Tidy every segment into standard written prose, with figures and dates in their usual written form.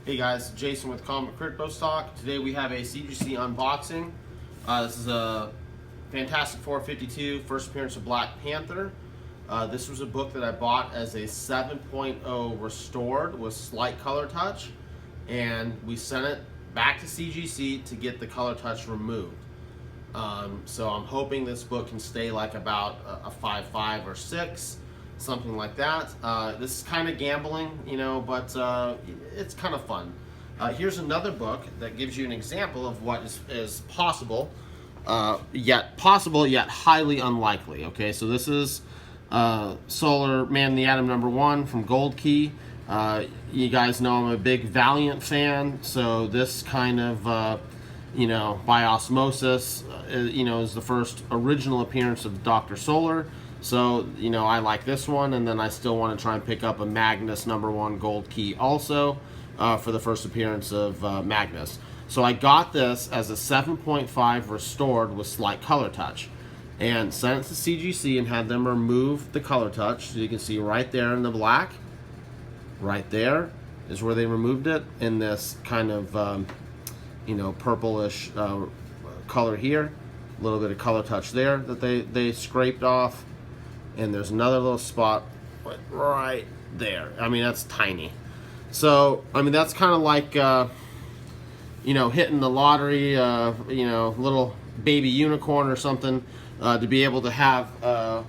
Hey guys, Jason with ComicCryptoStock. Today we have a CGC unboxing. This is a Fantastic 452, first appearance of Black Panther. This was a book that I bought as a 7.0 restored with slight color touch, and we sent it back to CGC to get the color touch removed. So I'm hoping this book can stay like about a 5.5 or 6. Something like that. This is kind of gambling, you know, but it's kind of fun. Here's another book that gives you an example of what is possible, yet highly unlikely. Okay, so this is Solar Man in the Atom #1 from Gold Key. You guys know I'm a big Valiant fan, so this kind of, you know, by osmosis, you know, is the first original appearance of Dr. Solar. So, you know, I like this one, and then I still want to try and pick up a Magnus #1 Gold Key also for the first appearance of Magnus. So I got this as a 7.5 restored with slight color touch, and sent it to CGC and had them remove the color touch. So you can see right there in the black, right there is where they removed it, in this kind of, you know, purplish color here. A little bit of color touch there that they scraped off. And there's another little spot right there. I mean, that's tiny. So, I mean, that's kind of like, you know, hitting the lottery, you know, little baby unicorn or something, to be able to have a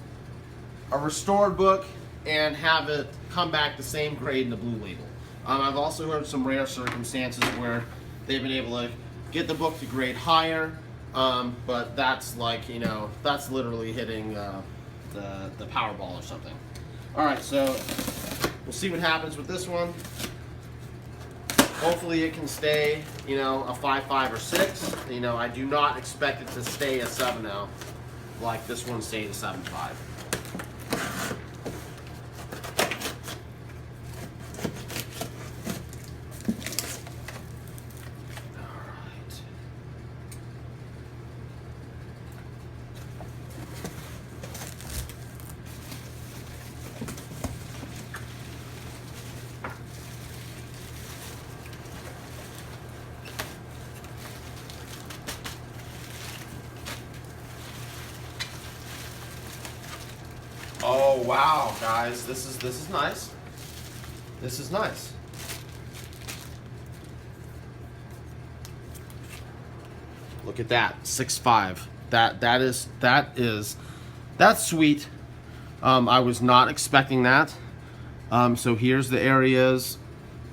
restored book and have it come back the same grade in the blue label. I've also heard some rare circumstances where they've been able to get the book to grade higher, but that's like, you know, that's literally hitting the Powerball or something. Alright, so we'll see what happens with this one. Hopefully it can stay, you know, a 5.5 or 6. You know, I do not expect it to stay a 7.0 like this one stayed a 7.5. Oh wow, guys, this is nice. This is nice. Look at that, 6.5. That's sweet. I was not expecting that. So here's the areas,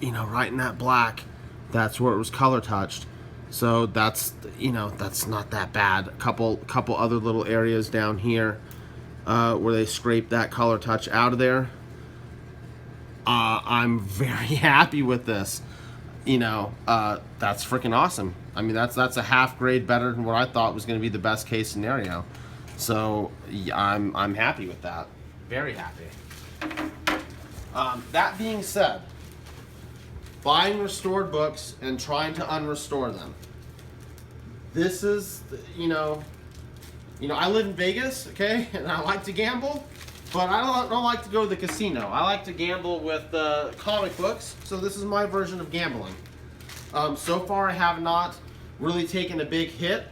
you know, right in that black. That's where it was color touched. So that's, you know, that's not that bad. A couple other little areas down here. Where they scrape that color touch out of there. I'm very happy with this. You know, that's freaking awesome. I mean, that's a half grade better than what I thought was going to be the best case scenario. So I'm happy with that. Very happy. That being said, buying restored books and trying to unrestore them. This is, you know, I live in Vegas, okay, and I like to gamble, but I don't like to go to the casino. I like to gamble with comic books, so this is my version of gambling. So far, I have not really taken a big hit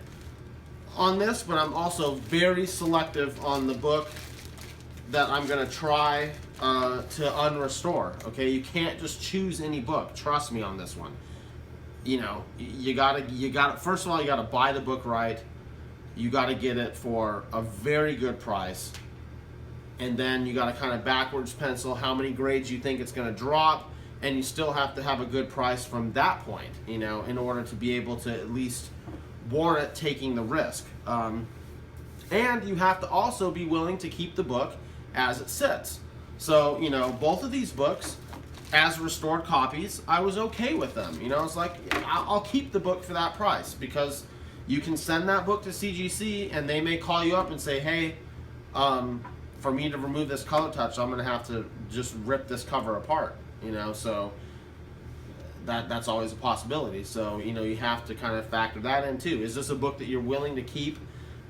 on this, but I'm also very selective on the book that I'm going to try to unrestore, okay? You can't just choose any book. Trust me on this one. You know, you gotta, first of all, you gotta buy the book right. You got to get it for a very good price, and then you got to kind of backwards pencil how many grades you think it's going to drop, and you still have to have a good price from that point, you know, in order to be able to at least warrant taking the risk. And you have to also be willing to keep the book as it sits. So, you know, both of these books, as restored copies, I was okay with them. You know, it's like, I'll keep the book for that price, because you can send that book to CGC and they may call you up and say, hey, for me to remove this color touch, I'm going to have to just rip this cover apart, you know, so that's always a possibility. So, you know, you have to kind of factor that in too. Is this a book that you're willing to keep,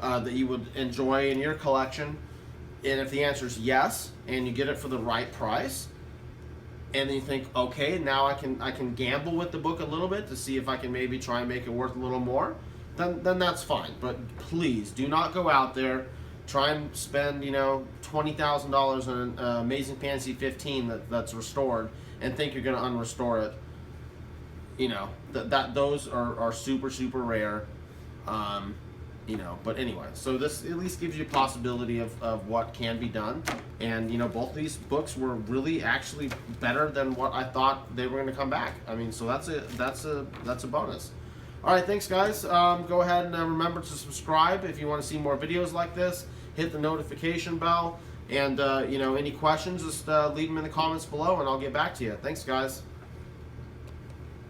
that you would enjoy in your collection? And if the answer is yes, and you get it for the right price, and then you think, okay, now I can gamble with the book a little bit to see if I can maybe try and make it worth a little more, then that's fine. But please do not go out there, try and spend, you know, $20,000 on an Amazing Fantasy 15 that's restored and think you're going to unrestore it. You know, those are super, super rare. You know, but anyway, so this at least gives you a possibility of what can be done. And, you know, both of these books were really actually better than what I thought they were going to come back. I mean, so that's a bonus. All right, thanks, guys. Go ahead and remember to subscribe if you want to see more videos like this. Hit the notification bell. And, you know, any questions, just leave them in the comments below, and I'll get back to you. Thanks, guys.